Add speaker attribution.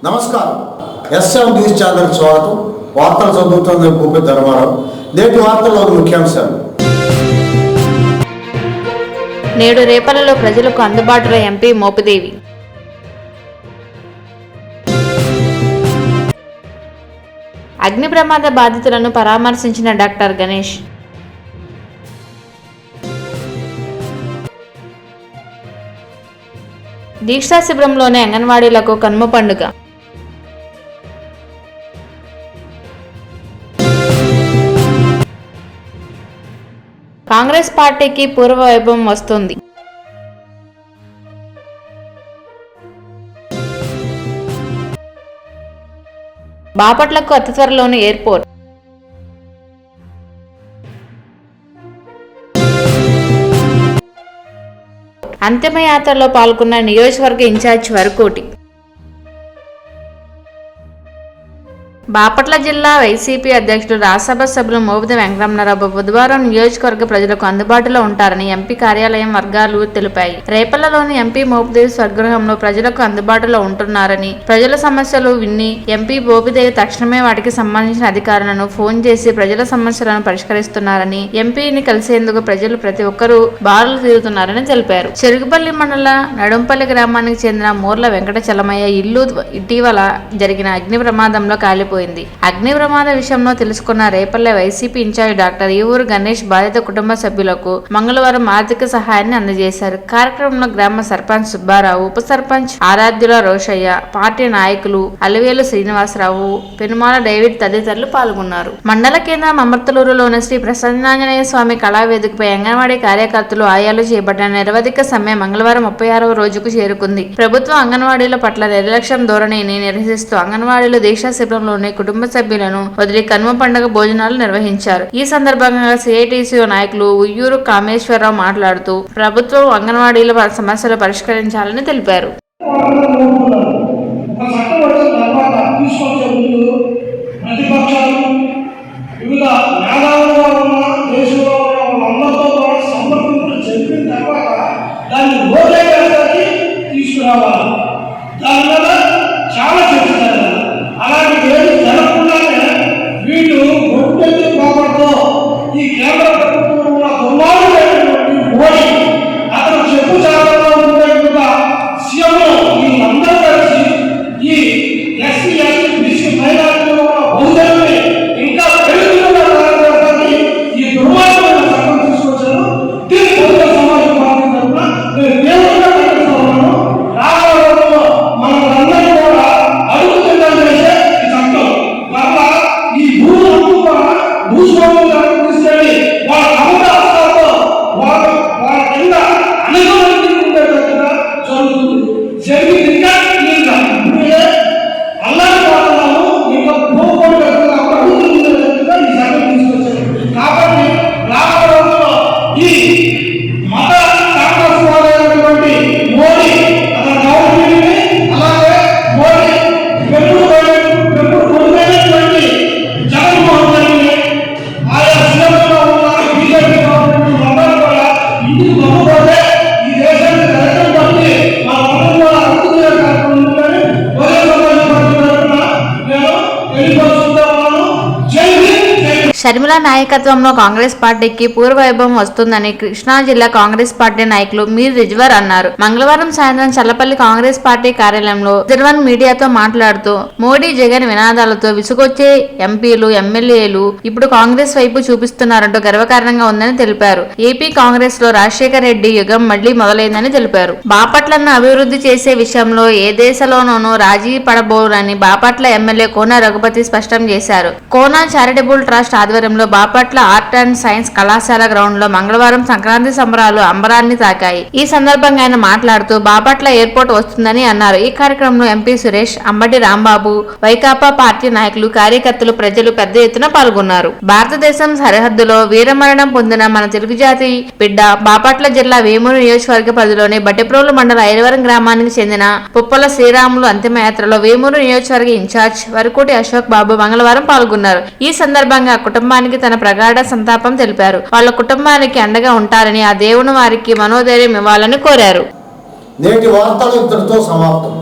Speaker 1: నమస్కారం. S M news channel స్వాగతం. వార్తలు చదువుతుంది భూపతి ధర్మారావు. నేటి వార్తల్లోని ముఖ్యాంశాలు.
Speaker 2: నేడు రేపలలో ప్రజలకు అందుబాటులో ఎంపీ మోపిదేవి. అగ్ని ప్రమాద బాధితులను పరామర్శించిన డాక్టర్ గణేష్. దీక్షా శిబిరంలోని అంగన్వాడీలకు కనుమ పండుగ. కాంగ్రెస్ పార్టీకి పూర్వ వైభవం వస్తుంది. బాపట్లకు అతి త్వరలోని ఎయిర్పోర్ట్. అంతిమయాత్రలో పాల్గొన్న నియోజకవర్గ ఇన్ఛార్జ్ వరకోటి. బాపట్ల జిల్లా వైసీపీ అధ్యక్షుడు రాజ్యసభ సభ్యులు మోపిదేవి వెంకటరమణారావు బుధవారం నియోజకవర్గ ప్రజలకు అందుబాటులో ఉంటారని ఎంపీ కార్యాలయం వర్గాలు తెలిపాయి. రేపల్లలోని ఎంపీ మోపిదేవి స్వగృహంలో ప్రజలకు అందుబాటులో ఉంటున్నారని, ప్రజల సమస్యలు విని ఎంపీ మోపిదేవి తక్షణమే వాటికి సంబంధించిన అధికారులను ఫోన్ చేసి ప్రజల సమస్యలను పరిష్కరిస్తున్నారని, ఎంపీని కలిసేందుకు ప్రజలు ప్రతి ఒక్కరూ బారులు తీరుతున్నారని తెలిపారు. చెరుగుపల్లి మండల నడుంపల్లి గ్రామానికి చెందిన మూర్ల వెంకట చలమయ్య ఇల్లు ఇటీవల జరిగిన అగ్ని ప్రమాదంలో కాలిపోయింది. అగ్ని ప్రమాద విషయంలో తెలుసుకున్న రేపల్లె వైసీపీ ఇన్ఛార్జ్ డాక్టర్ ఈవూరు గణేష్ బాధిత కుటుంబ సభ్యులకు మంగళవారం ఆర్థిక సహాయాన్ని అందజేశారు. కార్యక్రమంలో గ్రామ సర్పంచ్ సుబ్బారావు, ఉప సర్పంచ్ ఆరాధ్యుల రోషయ్య, పార్టీ నాయకులు అలివేలు శ్రీనివాసరావు, పెనుమాల డేవిడ్ తదితరులు పాల్గొన్నారు. మండల కేంద్రం అమర్తలూరులోని శ్రీ ప్రసన్నాంజనేయ స్వామి కళావేదికపై అంగన్వాడీ కార్యకర్తలు ఆయాలు చేపట్టిన నిరవధిక సమ్మె మంగళవారం 36వ రోజుకు చేరుకుంది. ప్రభుత్వం అంగన్వాడీల పట్ల నిర్లక్ష్యం ధోరణిని నిరసిస్తూ అంగన్వాడీలు దీక్షా శిబిరంలో కుటుంబ సభ్యులను వదిలి కనుమ పండుగ భోజనాలు నిర్వహించారు. ఈ సందర్భంగా సిఐటిసి నాయకులు ఉయ్యూరు కామేశ్వరరావు మాట్లాడుతూ ప్రభుత్వం అంగన్వాడీల సమస్యలు పరిష్కరించాలని తెలిపారు. షర్మిల నాయకత్వంలో కాంగ్రెస్ పార్టీకి పూర్వవైభవం వస్తుందని కృష్ణా జిల్లా కాంగ్రెస్ పార్టీ నాయకులు మీర్ రిజ్వర్ అన్నారు. మంగళవారం సాయంత్రం చల్లపల్లి కాంగ్రెస్ పార్టీ కార్యాలయంలో రిజ్వర్ మీడియాతో మాట్లాడుతూ మోడీ జగన్ వినాదాలతో విసుగొచ్చే ఎంపీలు ఎమ్మెల్యేలు ఇప్పుడు కాంగ్రెస్ వైపు చూపిస్తున్నారంటూ గర్వకారణంగా ఉందని తెలిపారు. ఏపీ కాంగ్రెస్ లో రాజశేఖర్ రెడ్డి యుగం మళ్లీ మొదలైందని తెలిపారు. బాపట్లను అభివృద్ధి చేసే విషయంలో ఏ దేశంలోనూ రాజీ పడబోరని బాపట్ల ఎమ్మెల్యే కోన రఘుపతి స్పష్టం చేశారు. కోన చారిటబుల్ ట్రస్ట్ ఆధ్వర్యంలో బాపట్ల ఆర్ట్ అండ్ సైన్స్ కళాశాల గ్రౌండ్ లో మంగళవారం సంక్రాంతి సంబరాలు అంబరాన్ని తాకాయి. ఈ సందర్భంగా ఆయన మాట్లాడుతూ బాపట్ల ఎయిర్పోర్ట్ వస్తుందని అన్నారు. ఈ కార్యక్రమంలో ఎంపీ సురేష్, అంబటి రాంబాబు, వైకాపా పార్టీ నాయకులు, కార్యకర్తలు, ప్రజలు పెద్ద ఎత్తున పాల్గొన్నారు. భారతదేశం సరిహద్దులో వీరమరణం పొందిన మన తెలుగు జాతి బిడ్డ బాపట్ల జిల్లా వేమూరు నియోజకవర్గ పరిధిలోని బట్టెప్రోలు మండల ఐరవరం గ్రామానికి చెందిన పుప్పల శ్రీరాములు అంతిమయాత్రలో వేమూరు నియోజకవర్గ ఇన్ఛార్జ్ వరకోటి అశోక్ బాబు మంగళవారం పాల్గొన్నారు. ఈ సందర్భంగా కుటుంబానికి తన ప్రగాఢ సంతాపం తెలిపారు. వాళ్ళ కుటుంబానికి అండగా ఉంటారని, ఆ దేవుని వారికి మనోధైర్యం ఇవ్వాలని కోరారు.
Speaker 1: నేటి వార్తలు ఇంతటితో సమాప్తం.